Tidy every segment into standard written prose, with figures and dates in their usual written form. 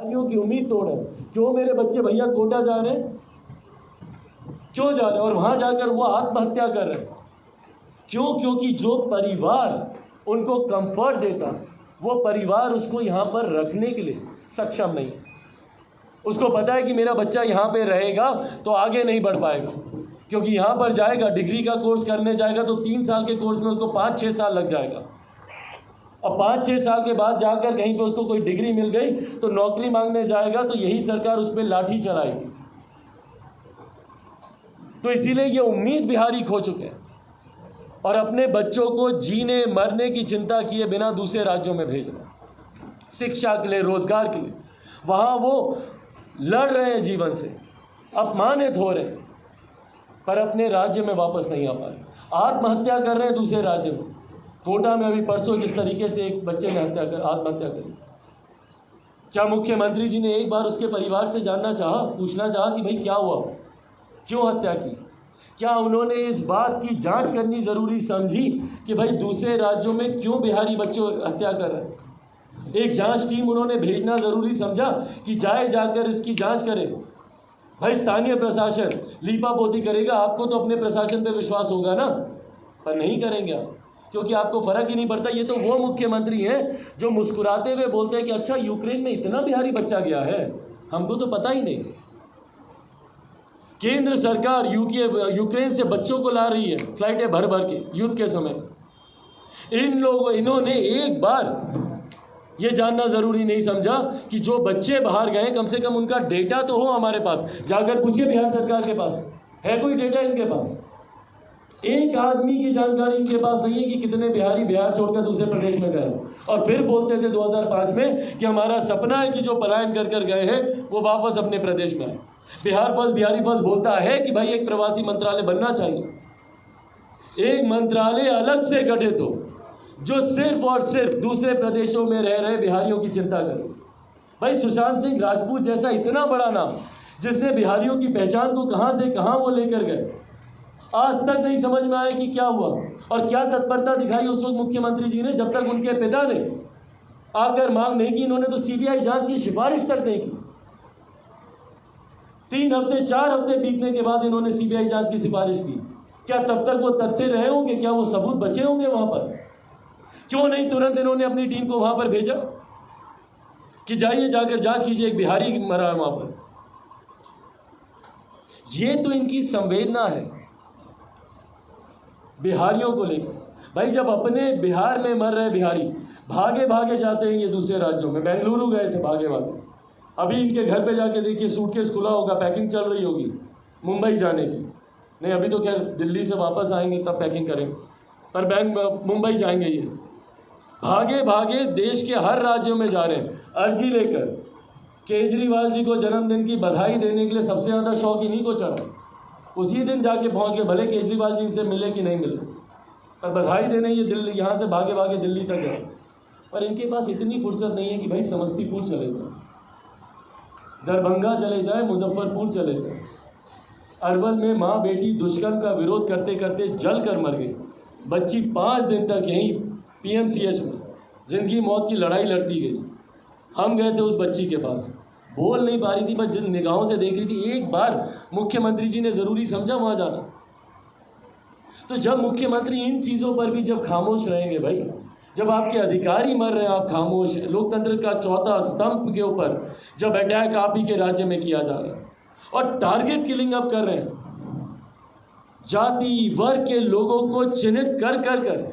की उम्मीद तोड़ है। क्यों मेरे बच्चे भैया कोटा जा रहे हैं, क्यों जा रहे हैं और वहां जाकर वो आत्महत्या कर रहे हैं? क्यों? क्योंकि जो परिवार उनको कंफर्ट देता, वो परिवार उसको यहाँ पर रखने के लिए सक्षम नहीं। उसको पता है कि मेरा बच्चा यहाँ पे रहेगा तो आगे नहीं बढ़ पाएगा, क्योंकि यहाँ पर जाएगा, डिग्री का कोर्स करने जाएगा तो 3 साल के कोर्स में उसको 5-6 साल लग जाएगा। और 5-6 साल के बाद जाकर कहीं पे उसको कोई डिग्री मिल गई तो नौकरी मांगने जाएगा तो यही सरकार उस पर लाठी चलाएगी। तो इसीलिए ये उम्मीद बिहारी खो चुके हैं और अपने बच्चों को जीने मरने की चिंता किए बिना दूसरे राज्यों में भेज रहे हैं, शिक्षा के लिए, रोजगार के लिए। वहाँ वो लड़ रहे हैं जीवन से, अपमानित हो रहे हैं, पर अपने राज्य में वापस नहीं आ पा रहे, आत्महत्या कर रहे हैं दूसरे राज्य में। कोटा में अभी परसों जिस तरीके से एक बच्चे ने आत्महत्या करी, क्या मुख्यमंत्री जी ने एक बार उसके परिवार से जानना चाहा, पूछना चाहा कि भाई क्या हुआ, क्यों हत्या की? क्या उन्होंने इस बात की जांच करनी ज़रूरी समझी कि भाई दूसरे राज्यों में क्यों बिहारी बच्चों हत्या कर रहे हैं? एक जांच टीम उन्होंने भेजना ज़रूरी समझा कि जाकर इसकी जांच करे। भाई स्थानीय प्रशासन लीपापोती करेगा, आपको तो अपने प्रशासन पे विश्वास होगा ना, पर नहीं करेंगे आप, क्योंकि आपको फ़र्क ही नहीं पड़ता। ये तो वो मुख्यमंत्री हैं जो मुस्कुराते हुए बोलते हैं कि अच्छा यूक्रेन में इतना बिहारी बच्चा गया है, हमको तो पता ही नहीं। केंद्र सरकार यूक्रेन से बच्चों को ला रही है फ्लाइटें भर भर के युद्ध के समय। इन्होंने एक बार ये जानना ज़रूरी नहीं समझा कि जो बच्चे बाहर गए कम से कम उनका डेटा तो हो हमारे पास। जाकर पूछिए बिहार सरकार के पास है कोई डेटा? इनके पास एक आदमी की जानकारी इनके पास नहीं है कि कितने बिहारी बिहार छोड़कर दूसरे प्रदेश में गए। और फिर बोलते थे 2005 में कि हमारा सपना है कि जो पलायन कर गए हैं वो वापस अपने प्रदेश में आए। बिहार फर्स्ट, बिहारी फर्स्ट बोलता है कि भाई एक प्रवासी मंत्रालय बनना चाहिए, एक मंत्रालय अलग से गठित हो जो सिर्फ और सिर्फ दूसरे प्रदेशों में रह रहे बिहारियों की चिंता करे। भाई सुशांत सिंह राजपूत जैसा इतना बड़ा नाम, जिसने बिहारियों की पहचान को कहां से कहां वो लेकर गए, आज तक नहीं समझ में आया कि क्या हुआ और क्या तत्परता दिखाई उस वक्त मुख्यमंत्री जी ने, जब तक उनके पिता ने आकर मांग नहीं की। इन्होंने तो सीबीआई जांच की सिफारिश तक नहीं की। 3 हफ्ते 4 हफ्ते बीतने के बाद इन्होंने सीबीआई जांच की सिफारिश की। क्या तब तक वो तथ्य रहे होंगे? क्या वो सबूत बचे होंगे वहां पर? क्यों नहीं तुरंत इन्होंने अपनी टीम को वहां पर भेजा कि जाइए जाकर जांच कीजिए, एक बिहारी मरा है वहां पर? ये तो इनकी संवेदना है बिहारियों को लेकर। भाई जब अपने बिहार में मर रहे बिहारी भागे भागे जाते हैं ये दूसरे राज्यों में, बेंगलुरु गए थे भागे भागे, अभी इनके घर पे जाके देखिए सूटकेस खुला होगा, पैकिंग चल रही होगी मुंबई जाने की। नहीं अभी तो खैर दिल्ली से वापस आएंगे तब पैकिंग करेंगे, पर मुंबई जाएंगे ये। भागे भागे देश के हर राज्यों में जा रहे हैं अर्जी लेकर। केजरीवाल जी को जन्मदिन की बधाई देने के लिए सबसे ज़्यादा शौक इन्हीं को चढ़ा। उसी दिन जाके पहुंच के, भले केजरीवाल जी इनसे मिले कि नहीं मिले, पर बधाई देने ये दिल्ली, यहाँ से भागे भागे दिल्ली तक गए। पर इनके पास इतनी फुर्सत नहीं है कि भाई समस्तीपुर चले जाए, दरभंगा चले जाए, मुजफ्फरपुर चले जाए। अरवल में माँ बेटी दुष्कर्म का विरोध करते करते जल कर मर गई बच्ची। 5 दिन तक यहीं PMCH में जिंदगी मौत की लड़ाई लड़ती गई। हम गए थे उस बच्ची के पास, बोल नहीं पा रही थी, बस जिन निगाहों से देख रही थी। एक बार मुख्यमंत्री जी ने ज़रूरी समझा वहाँ जाना। तो जब मुख्यमंत्री इन चीज़ों पर भी जब खामोश रहेंगे भाई, जब आपके अधिकारी मर रहे हैं आप खामोश, लोकतंत्र का चौथा स्तंभ के ऊपर जब अटैक आप ही के राज्य में किया जा रहा है और टारगेट किलिंग अब कर रहे हैं, जाति वर्ग के लोगों को चिन्हित कर कर कर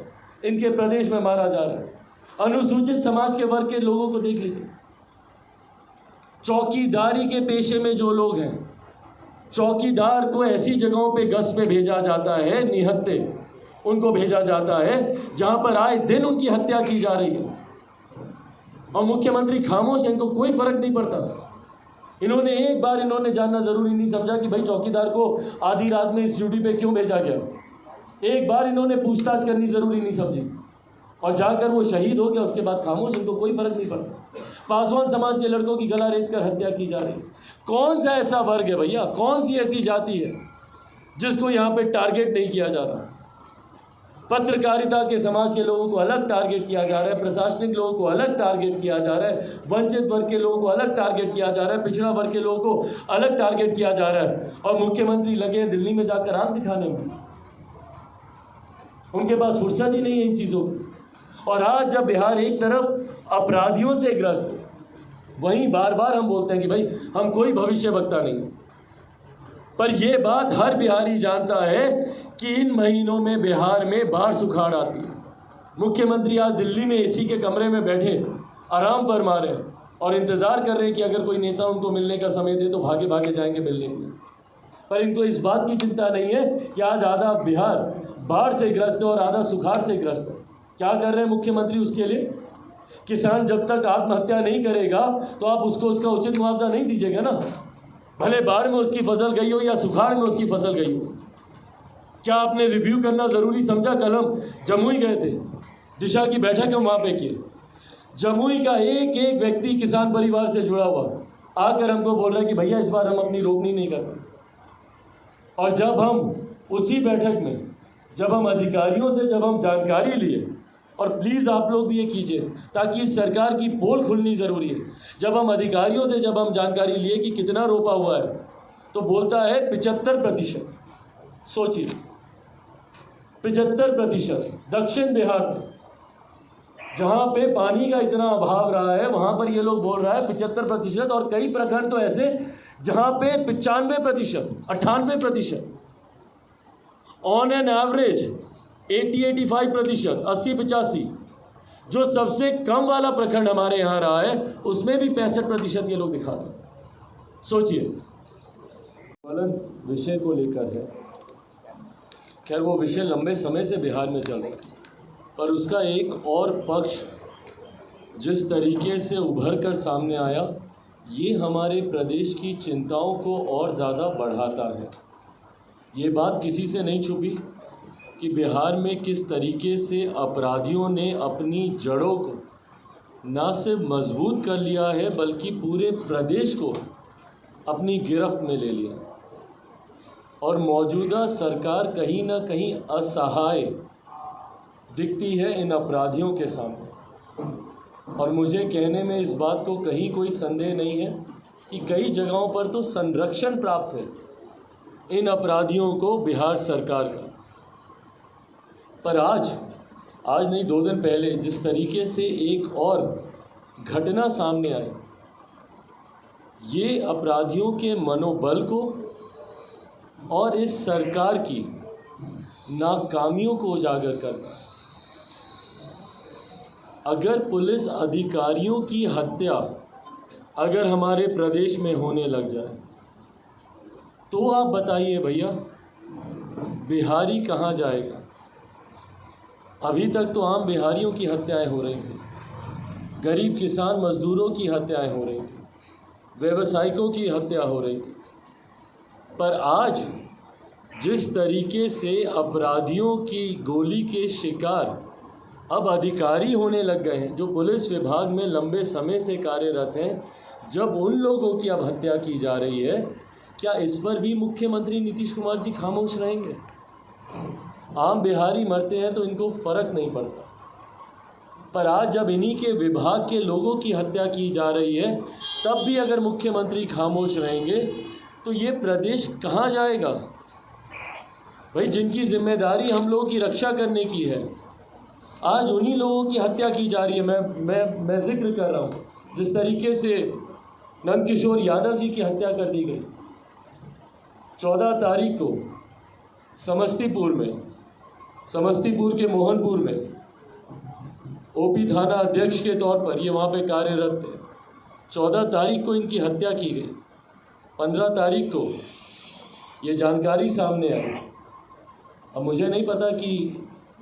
इनके प्रदेश में मारा जा रहा है। अनुसूचित समाज के वर्ग के लोगों को देख लीजिए। चौकीदारी के पेशे में जो लोग हैं, चौकीदार को ऐसी जगहों पे गश्त पे भेजा जाता है, निहत्ते उनको भेजा जाता है जहां पर आए दिन उनकी हत्या की जा रही है और मुख्यमंत्री खामोश है, इनको कोई फर्क नहीं पड़ता। इन्होंने एक बार जानना जरूरी नहीं समझा कि भाई चौकीदार को आधी रात में इस ड्यूटी पे क्यों भेजा गया। एक बार इन्होंने पूछताछ करनी जरूरी नहीं समझी और जाकर वो शहीद हो गया। उसके बाद खामोश, इनको कोई फर्क नहीं पड़ता। पासवान समाज के लड़कों की गला रेत कर हत्या की जा रही है। कौन सा ऐसा वर्ग है भैया, कौन सी ऐसी जाति है जिसको यहाँ पे टारगेट नहीं किया जा रहा? पत्रकारिता के समाज के लोगों को अलग टारगेट किया जा रहा है, प्रशासनिक लोगों को अलग टारगेट किया जा रहा है, वंचित वर्ग के लोगों को अलग टारगेट किया जा रहा है, पिछड़ा वर्ग के लोगों को अलग टारगेट किया जा रहा है। और मुख्यमंत्री लगे हैं दिल्ली में जाकर आंख दिखाने में। उनके पास फुर्सत ही नहीं है इन चीज़ों की। और आज जब बिहार एक तरफ अपराधियों से ग्रस्त, वहीं बार बार हम बोलते हैं कि भाई हम कोई भविष्य वक्ता नहीं, पर यह बात हर बिहारी जानता है कि इन महीनों में बिहार में बाढ़ सुखाड़ आती है। मुख्यमंत्री आज दिल्ली में एसी के कमरे में बैठे आराम फरमा रहे हैं और इंतज़ार कर रहे हैं कि अगर कोई नेता उनको मिलने का समय दे तो भागे भागे जाएंगे मिलने के लिए। पर इनको इस बात की चिंता नहीं है कि आज आधा बिहार बाढ़ से ग्रस्त है और आधा सुखाड़ से ग्रस्त है। क्या कर रहे हैं मुख्यमंत्री उसके लिए? किसान जब तक आत्महत्या नहीं करेगा तो आप उसको उसका उचित मुआवजा नहीं दीजिएगा ना, भले बाढ़ में उसकी फसल गई हो या सुखाड़ में उसकी फसल गई हो। क्या आपने रिव्यू करना ज़रूरी समझा? कल हम जमुई गए थे, दिशा की बैठक हम वहाँ पे किए। जमुई का एक एक व्यक्ति किसान परिवार से जुड़ा हुआ आकर हमको बोल रहा है कि भैया इस बार हम अपनी रोपनी नहीं करते। और जब हम उसी बैठक में जब हम अधिकारियों से जब हम जानकारी लिए, और प्लीज़ आप लोग भी ये कीजिए ताकि इस सरकार की पोल खुलनी ज़रूरी है, जब हम अधिकारियों से जब हम जानकारी लिए कि कितना रोपा हुआ है तो बोलता है 75%। सोचिए 75%। दक्षिण बिहार में जहाँ पे पानी का इतना अभाव रहा है वहाँ पर ये लोग बोल रहा है 75%। और कई प्रखंड तो ऐसे जहाँ पे 95%, 98%, ऑन एन एवरेज 80-85%, 80-85। जो सबसे कम वाला प्रखंड हमारे यहाँ रहा है उसमें भी 65% ये लोग दिखा रहे हैं। सोचिए, विषय को लेकर है। खैर वो विषय लंबे समय से बिहार में चल रहा है, पर उसका एक और पक्ष जिस तरीके से उभर कर सामने आया, ये हमारे प्रदेश की चिंताओं को और ज़्यादा बढ़ाता है। ये बात किसी से नहीं छुपी कि बिहार में किस तरीके से अपराधियों ने अपनी जड़ों को न सिर्फ मजबूत कर लिया है बल्कि पूरे प्रदेश को अपनी गिरफ्त में ले लिया। और मौजूदा सरकार कहीं ना कहीं असहाय दिखती है इन अपराधियों के सामने। और मुझे कहने में इस बात को कहीं कोई संदेह नहीं है कि कई जगहों पर तो संरक्षण प्राप्त है इन अपराधियों को बिहार सरकार का। पर आज नहीं 2 दिन पहले जिस तरीके से एक और घटना सामने आई, ये अपराधियों के मनोबल को और इस सरकार की नाकामियों को उजागर करता है। अगर पुलिस अधिकारियों की हत्या अगर हमारे प्रदेश में होने लग जाए तो आप बताइए भैया बिहारी कहाँ जाएगा? अभी तक तो आम बिहारियों की हत्याएं हो रही थी, गरीब किसान मजदूरों की हत्याएं हो रही थी, व्यवसायिकों की हत्या हो रही थी। पर आज जिस तरीके से अपराधियों की गोली के शिकार अब अधिकारी होने लग गए हैं जो पुलिस विभाग में लंबे समय से कार्यरत हैं, जब उन लोगों की अब हत्या की जा रही है, क्या इस पर भी मुख्यमंत्री नीतीश कुमार जी खामोश रहेंगे? आम बिहारी मरते हैं तो इनको फ़र्क नहीं पड़ता, पर आज जब इन्हीं के विभाग के लोगों की हत्या की जा रही है तब भी अगर मुख्यमंत्री खामोश रहेंगे तो ये प्रदेश कहाँ जाएगा? भाई जिनकी जिम्मेदारी हम लोगों की रक्षा करने की है, आज उन्हीं लोगों की हत्या की जा रही है। मैं जिक्र कर रहा हूँ जिस तरीके से नंदकिशोर यादव जी की हत्या कर दी गई 14 तारीख को समस्तीपुर के मोहनपुर में ओपी थाना अध्यक्ष के तौर पर ये वहाँ पे कार्यरत थे। 14 तारीख को इनकी हत्या की गई। 15 तारीख को ये जानकारी सामने आई। अब मुझे नहीं पता कि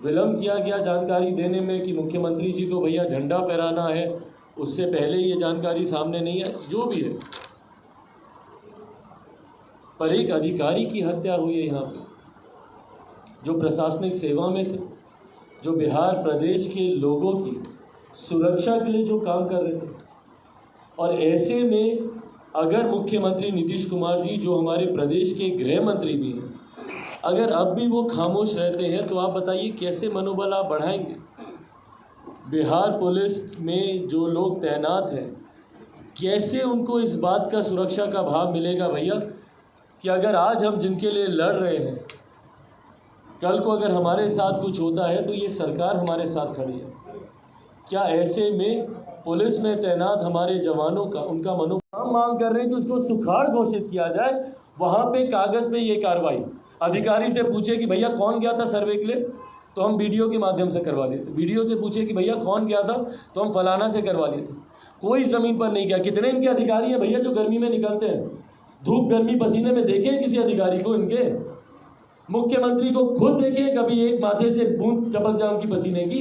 विलम्ब किया गया जानकारी देने में कि मुख्यमंत्री जी को भैया झंडा फहराना है, उससे पहले ये जानकारी सामने नहीं है, जो भी है। पर एक अधिकारी की हत्या हुई है यहाँ पे जो प्रशासनिक सेवा में थे, जो बिहार प्रदेश के लोगों की सुरक्षा के लिए जो काम कर रहे थे। और ऐसे में अगर मुख्यमंत्री नीतीश कुमार जी जो हमारे प्रदेश के गृह मंत्री भी हैं, अगर अब भी वो खामोश रहते हैं तो आप बताइए कैसे मनोबल आप बढ़ाएंगे। बिहार पुलिस में जो लोग तैनात हैं, कैसे उनको इस बात का सुरक्षा का भाव मिलेगा भैया कि अगर आज हम जिनके लिए लड़ रहे हैं, कल को अगर हमारे साथ कुछ होता है तो ये सरकार हमारे साथ खड़ी है। क्या ऐसे में पुलिस में तैनात हमारे जवानों का उनका मनोभाव मांग कर रहे हैं कि उसको सुखाड़ घोषित किया जाए। वहाँ पे कागज़ पे ये कार्रवाई अधिकारी से पूछे कि भैया कौन गया था सर्वे के लिए, तो हम वीडियो के माध्यम से करवा देते। वीडियो से पूछे कि भैया कौन गया था, तो हम फलाना से करवा लेते। कोई ज़मीन पर नहीं गया। कितने इनके अधिकारी हैं भैया जो गर्मी में निकलते हैं, धूप गर्मी पसीने में देखे हैं किसी अधिकारी को? इनके मुख्यमंत्री को खुद देखे कभी एक माथे से बूंद टपक जाए उनकी पसीने की?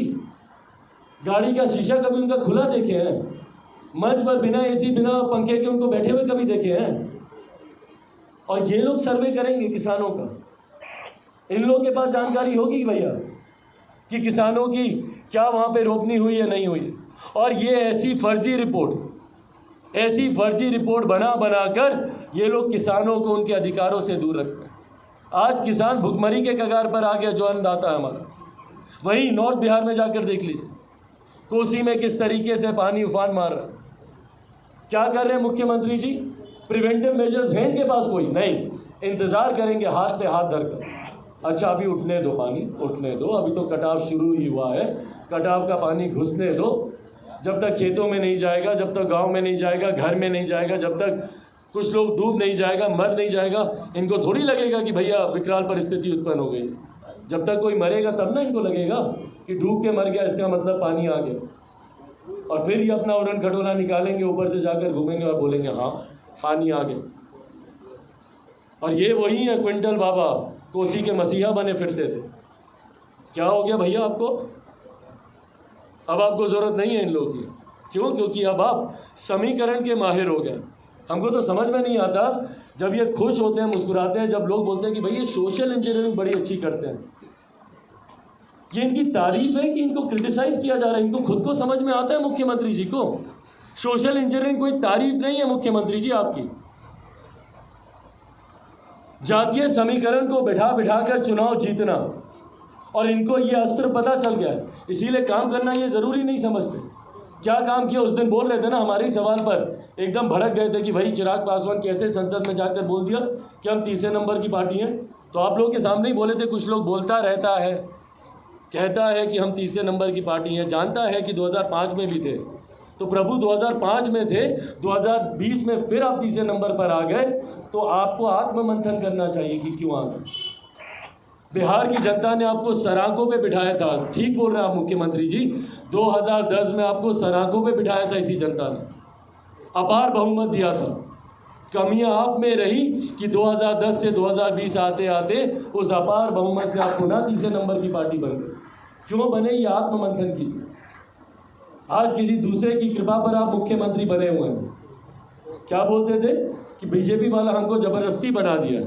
गाड़ी का शीशा कभी उनका खुला देखे हैं? मंच पर बिना एसी बिना पंखे के उनको बैठे हुए कभी देखे हैं? और ये लोग सर्वे करेंगे किसानों का। इन लोगों के पास जानकारी होगी भैया कि किसानों की क्या वहाँ पे रोपनी हुई या नहीं हुई। और ये ऐसी फर्जी रिपोर्ट बना कर ये लोग किसानों को उनके अधिकारों से दूर रखते हैं। आज किसान भुखमरी के कगार पर आ गया जो अन्नदाता है हमारा। वहीं नॉर्थ बिहार में जाकर देख लीजिए, कोसी में किस तरीके से पानी उफान मार रहा है। क्या कर रहे हैं मुख्यमंत्री जी? प्रिवेंटिव मेजर्स हैं इनके पास? कोई नहीं। इंतज़ार करेंगे हाथ पे हाथ धरकर। अच्छा अभी उठने दो, पानी उठने दो, अभी तो कटाव शुरू ही हुआ है, कटाव का पानी घुसने दो। जब तक खेतों में नहीं जाएगा, जब तक गांव में नहीं जाएगा, घर में नहीं जाएगा, जब तक कुछ लोग डूब नहीं जाएगा, मर नहीं जाएगा, इनको थोड़ी लगेगा कि भैया विकराल परिस्थिति उत्पन्न हो गई। जब तक कोई मरेगा तब ना इनको लगेगा कि डूब के मर गया, इसका मतलब पानी आ गया। और फिर ये अपना उड़न खटोला निकालेंगे, ऊपर से जाकर घूमेंगे और बोलेंगे हाँ पानी आ गया। और ये वही है क्विंटल बाबा, कोसी के मसीहा बने फिरते थे। क्या हो गया भैया आपको? अब आपको ज़रूरत नहीं है इन लोगों की। क्यों? क्योंकि अब आप समीकरण के माहिर हो गए। हमको तो समझ में नहीं आता जब ये खुश होते हैं, मुस्कुराते हैं, जब लोग बोलते हैं कि भाई ये सोशल इंजीनियरिंग बड़ी अच्छी करते हैं। ये इनकी तारीफ है कि इनको क्रिटिसाइज किया जा रहा है? इनको खुद को समझ में आता है मुख्यमंत्री जी को? सोशल इंजीनियरिंग कोई तारीफ नहीं है मुख्यमंत्री जी आपकी। जातीय समीकरण को बिठा कर चुनाव जीतना, और इनको ये अस्त्र पता चल गया है, इसीलिए काम करना ये ज़रूरी नहीं समझते। क्या काम किया? उस दिन बोल रहे थे ना, हमारे सवाल पर एकदम भड़क गए थे कि भाई चिराग पासवान कैसे संसद में जाकर बोल दिया कि हम तीसरे नंबर की पार्टी हैं। तो आप लोगों के सामने ही बोले थे, कुछ लोग बोलता रहता है, कहता है कि हम तीसरे नंबर की पार्टी हैं, जानता है कि 2005 में भी थे। तो प्रभु 2005 में थे, 2020 में फिर आप तीसरे नंबर पर आ गए, तो आपको आत्ममंथन करना चाहिए कि क्यों आ गए। बिहार की जनता ने आपको सराखों पे बिठाया था। ठीक बोल रहे हैं आप मुख्यमंत्री जी, 2010 में आपको सराखों पे बिठाया था इसी जनता ने, अपार बहुमत दिया था। कमियां आप में रही कि 2010 से 2020 आते आते उस अपार बहुमत से आप पुनः तीसरे नंबर की पार्टी बन गए। क्यों बने? ये आत्ममंथन कीजिए। आज किसी दूसरे की कृपा पर आप मुख्यमंत्री बने हुए हैं। क्या बोलते थे कि बीजेपी वाला हमको ज़बरदस्ती बना दिया।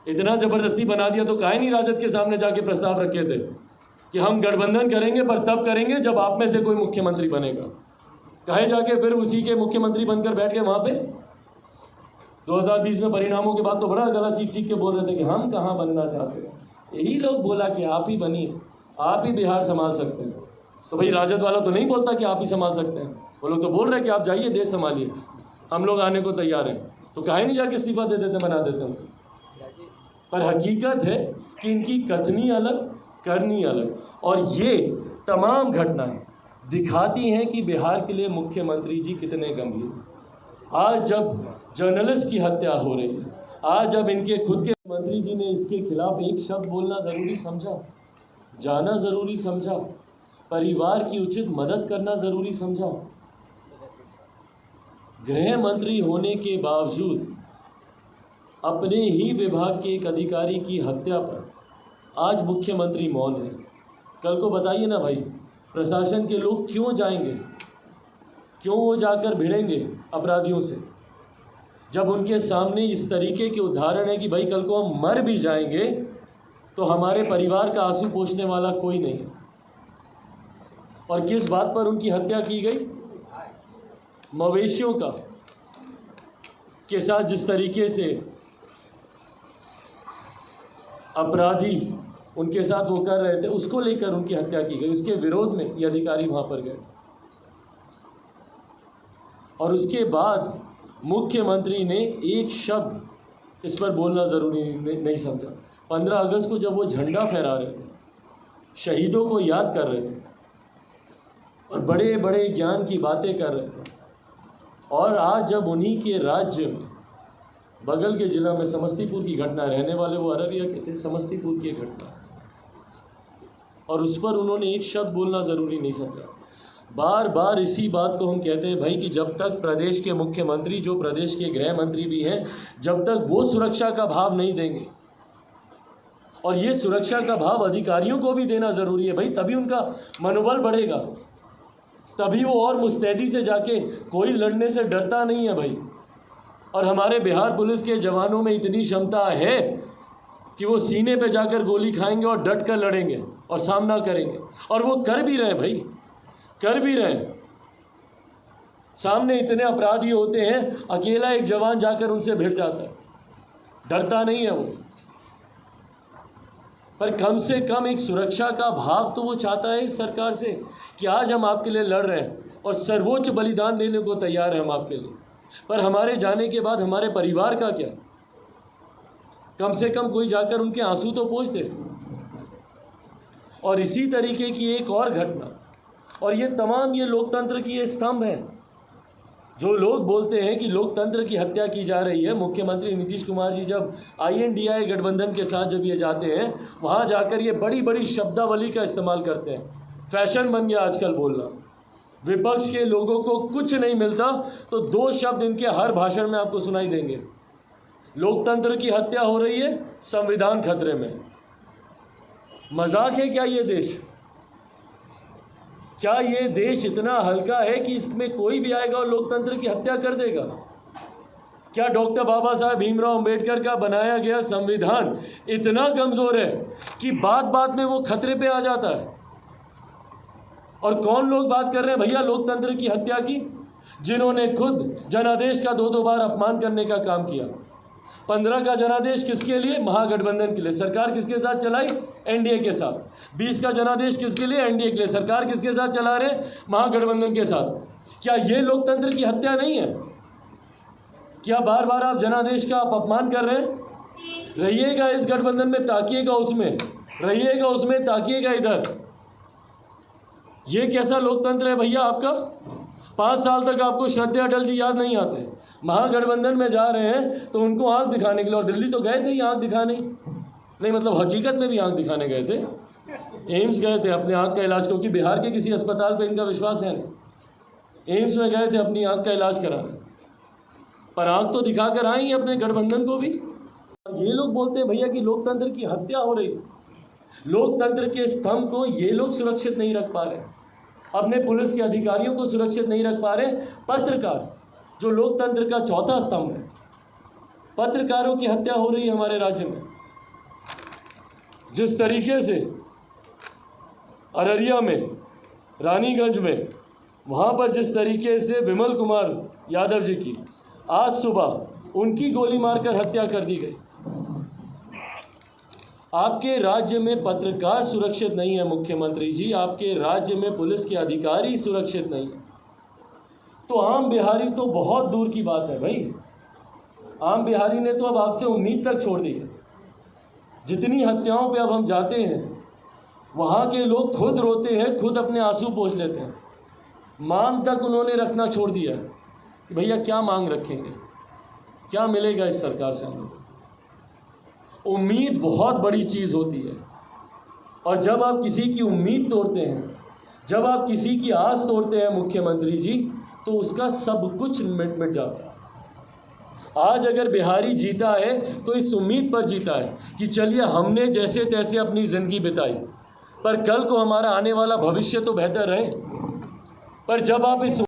इतना ज़बरदस्ती बना दिया तो काहे नहीं राजद के सामने जाके प्रस्ताव रखे थे कि हम गठबंधन करेंगे, पर तब करेंगे जब आप में से कोई मुख्यमंत्री बनेगा। कहे जाके फिर उसी के मुख्यमंत्री बनकर बैठ गए वहाँ पे। 2020 में परिणामों के बाद तो बड़ा गला चीख के बोल रहे थे कि हम कहाँ बनना चाहते हैं। यही लोग बोला कि आप ही बनिए, आप ही बिहार संभाल सकते हैं। तो भाई राजद वाला तो नहीं बोलता कि आप ही संभाल सकते हैं, वो लोग तो बोल रहे हैं कि आप जाइए देश संभालिए, हम लोग आने को तैयार हैं। तो काहे नहीं जाके इस्तीफा दे देते, बना देते हैं। पर हकीकत है कि इनकी कथनी अलग, करनी अलग। और ये तमाम घटनाएं दिखाती हैं कि बिहार के लिए मुख्यमंत्री जी कितने गंभीर। आज जब जर्नलिस्ट की हत्या हो रही है, आज जब इनके खुद के मंत्री जी ने इसके खिलाफ एक शब्द बोलना ज़रूरी समझा, जाना ज़रूरी समझा, परिवार की उचित मदद करना ज़रूरी समझा। गृह मंत्री होने के बावजूद अपने ही विभाग के एक अधिकारी की हत्या पर आज मुख्यमंत्री मौन है। कल को बताइए ना भाई, प्रशासन के लोग क्यों जाएंगे, क्यों वो जाकर भिड़ेंगे अपराधियों से, जब उनके सामने इस तरीके के उदाहरण है कि भाई कल को हम मर भी जाएंगे तो हमारे परिवार का आंसू पोंछने वाला कोई नहीं है। और किस बात पर उनकी हत्या की गई? मवेशियों का के साथ जिस तरीके से अपराधी उनके साथ वो कर रहे थे, उसको लेकर उनकी हत्या की गई। उसके विरोध में ये अधिकारी वहाँ पर गए और उसके बाद मुख्यमंत्री ने एक शब्द इस पर बोलना ज़रूरी नहीं समझा। 15 अगस्त को जब वो झंडा फहरा रहे थे, शहीदों को याद कर रहे थे और बड़े बड़े ज्ञान की बातें कर रहे थे, और आज जब उन्हीं के राज्य बगल के ज़िला में समस्तीपुर की घटना, रहने वाले वो अररिया के थे, समस्तीपुर की घटना, और उस पर उन्होंने एक शब्द बोलना ज़रूरी नहीं समझा। बार बार इसी बात को हम कहते हैं भाई कि जब तक प्रदेश के मुख्यमंत्री, जो प्रदेश के गृह मंत्री भी हैं, जब तक वो सुरक्षा का भाव नहीं देंगे, और ये सुरक्षा का भाव अधिकारियों को भी देना ज़रूरी है भाई, तभी उनका मनोबल बढ़ेगा, तभी वो और मुस्तैदी से जाके, कोई लड़ने से डरता नहीं है भाई। और हमारे बिहार पुलिस के जवानों में इतनी क्षमता है कि वो सीने पे जाकर गोली खाएंगे और डट कर लड़ेंगे और सामना करेंगे, और वो कर भी रहे भाई, कर भी रहे। सामने इतने अपराधी होते हैं, अकेला एक जवान जाकर उनसे भिड़ जाता है, डरता नहीं है वो। पर कम से कम एक सुरक्षा का भाव तो वो चाहता है इस सरकार से कि आज हम आपके लिए लड़ रहे हैं और सर्वोच्च बलिदान देने को तैयार हैं हम आपके लिए, पर हमारे जाने के बाद हमारे परिवार का क्या? कम से कम कोई जाकर उनके आंसू तो पोंछ दे। और इसी तरीके की एक और घटना, और ये तमाम ये लोकतंत्र की ये स्तंभ हैं। जो लोग बोलते हैं कि लोकतंत्र की हत्या की जा रही है, मुख्यमंत्री नीतीश कुमार जी जब INDI गठबंधन के साथ जब ये जाते हैं, वहाँ जाकर ये बड़ी बड़ी शब्दावली का इस्तेमाल करते हैं। फैशन बन गया आजकल बोलना। विपक्ष के लोगों को कुछ नहीं मिलता तो 2 शब्द इनके हर भाषण में आपको सुनाई देंगे। लोकतंत्र की हत्या हो रही है, संविधान खतरे में। मजाक है क्या ये देश? क्या ये देश इतना हल्का है कि इसमें कोई भी आएगा और लोकतंत्र की हत्या कर देगा? क्या डॉक्टर बाबा साहब भीमराव अंबेडकर का बनाया गया संविधान इतना कमज़ोर है कि बात बात में वो खतरे पे आ जाता है? और कौन लोग बात कर रहे हैं भैया लोकतंत्र की हत्या की? जिन्होंने खुद जनादेश का 2-2 बार अपमान करने का काम किया। 15 का जनादेश किसके लिए? महागठबंधन के लिए। सरकार किसके साथ चलाई? NDA के साथ। 20 का जनादेश किसके लिए? NDA के लिए। सरकार किसके साथ चला रहे? महागठबंधन के साथ। क्या ये लोकतंत्र की हत्या नहीं है? क्या बार बार आप जनादेश का आप अपमान कर रहे हैं? रहिएगा इस गठबंधन में, ताकिएगा उसमें, रहिएगा उसमें, ताकिएगा इधर। ये कैसा लोकतंत्र है भैया आपका? 5 साल तक आपको श्रद्धेय अटल जी याद नहीं आते। महागठबंधन में जा रहे हैं तो उनको आंख दिखाने के लिए, और दिल्ली तो गए थे ही आंख दिखाने, नहीं मतलब हकीकत में भी आंख दिखाने गए थे। एम्स गए थे अपने आंख का इलाज, क्योंकि बिहार के किसी अस्पताल पे इनका विश्वास है नहीं। एम्स में गए थे अपनी आंख का इलाज कराने, पर आंख तो दिखा कर आई अपने गठबंधन को भी। ये लोग बोलते हैं भैया कि लोकतंत्र की हत्या हो रही। लोकतंत्र के स्तंभ को ये लोग सुरक्षित नहीं रख पा रहे, अपने पुलिस के अधिकारियों को सुरक्षित नहीं रख पा रहे। पत्रकार, जो लोकतंत्र का चौथा स्तंभ है, पत्रकारों की हत्या हो रही है हमारे राज्य में। जिस तरीके से अररिया में, रानीगंज में, वहाँ पर जिस तरीके से विमल कुमार यादव जी की आज सुबह उनकी गोली मारकर हत्या कर दी गई। आपके राज्य में पत्रकार सुरक्षित नहीं है मुख्यमंत्री जी, आपके राज्य में पुलिस के अधिकारी सुरक्षित नहीं है, तो आम बिहारी तो बहुत दूर की बात है भाई। आम बिहारी ने तो अब आपसे उम्मीद तक छोड़ दी है। जितनी हत्याओं पे अब हम जाते हैं, वहाँ के लोग खुद रोते हैं, खुद अपने आंसू पोंछ लेते हैं। मांग तक उन्होंने रखना छोड़ दिया है कि भैया क्या मांग रखेंगे, क्या मिलेगा इस सरकार से हम लोग। उम्मीद बहुत बड़ी चीज़ होती है, और जब आप किसी की उम्मीद तोड़ते हैं, जब आप किसी की आस तोड़ते हैं मुख्यमंत्री जी, तो उसका सब कुछ मिट जाता है। आज अगर बिहारी जीता है तो इस उम्मीद पर जीता है कि चलिए हमने जैसे तैसे अपनी ज़िंदगी बिताई, पर कल को हमारा आने वाला भविष्य तो बेहतर रहे। पर जब आप इस